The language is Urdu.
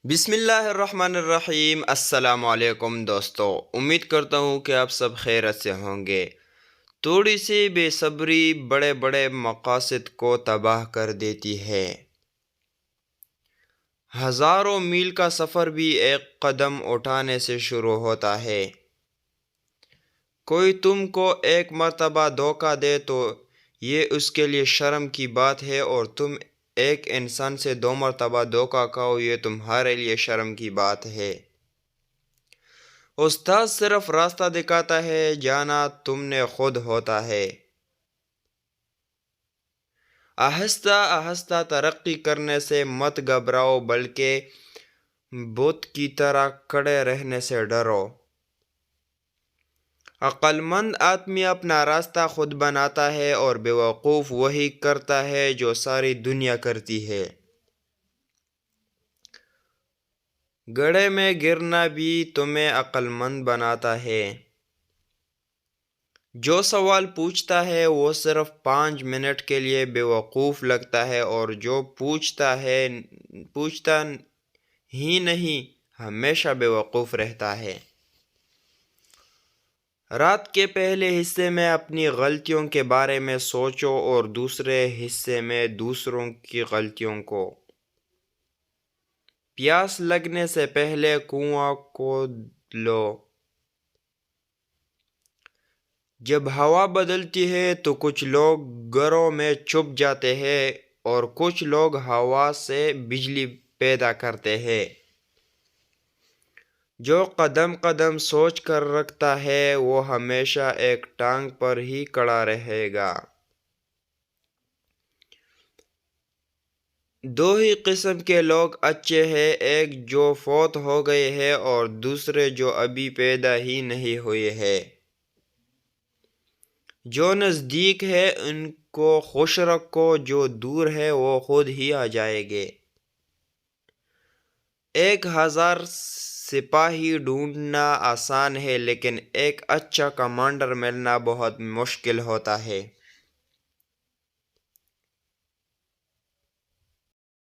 بسم اللہ الرحمن الرحیم۔ السلام علیکم دوستو، امید کرتا ہوں کہ آپ سب خیرت سے ہوں گے۔ تھوڑی سی بے صبری بڑے بڑے مقاصد کو تباہ کر دیتی ہے۔ ہزاروں میل کا سفر بھی ایک قدم اٹھانے سے شروع ہوتا ہے۔ کوئی تم کو ایک مرتبہ دھوکہ دے تو یہ اس کے لیے شرم کی بات ہے، اور تم ایک انسان سے 2 مرتبہ دھوکہ کھاؤ، یہ تمہارے لیے شرم کی بات ہے۔ استاد صرف راستہ دکھاتا ہے، جانا تم نے خود ہوتا ہے۔ آہستہ آہستہ ترقی کرنے سے مت گھبراؤ، بلکہ بت کی طرح کھڑے رہنے سے ڈرو۔ عقل مند آدمی اپنا راستہ خود بناتا ہے، اور بیوقوف وہی کرتا ہے جو ساری دنیا کرتی ہے۔ گڑھے میں گرنا بھی تمہیں عقل مند بناتا ہے۔ جو سوال پوچھتا ہے وہ صرف 5 منٹ کے لیے بیوقوف لگتا ہے، اور جو پوچھتا ہی نہیں ہمیشہ بیوقوف رہتا ہے۔ رات کے پہلے حصے میں اپنی غلطیوں کے بارے میں سوچو، اور دوسرے حصے میں دوسروں کی غلطیوں کو۔ پیاس لگنے سے پہلے کنواں کھود لو۔ جب ہوا بدلتی ہے تو کچھ لوگ گھروں میں چھپ جاتے ہیں، اور کچھ لوگ ہوا سے بجلی پیدا کرتے ہیں۔ جو قدم قدم سوچ کر رکھتا ہے وہ ہمیشہ ایک ٹانگ پر ہی کھڑا رہے گا۔ دو ہی قسم کے لوگ اچھے ہیں، ایک جو فوت ہو گئے ہیں اور دوسرے جو ابھی پیدا ہی نہیں ہوئے ہیں۔ جو نزدیک ہے ان کو خوش رکھو، جو دور ہے وہ خود ہی آ جائیں گے۔ 1000 سپاہی ڈھونڈنا آسان ہے، لیکن ایک اچھا کمانڈر ملنا بہت مشکل ہوتا ہے۔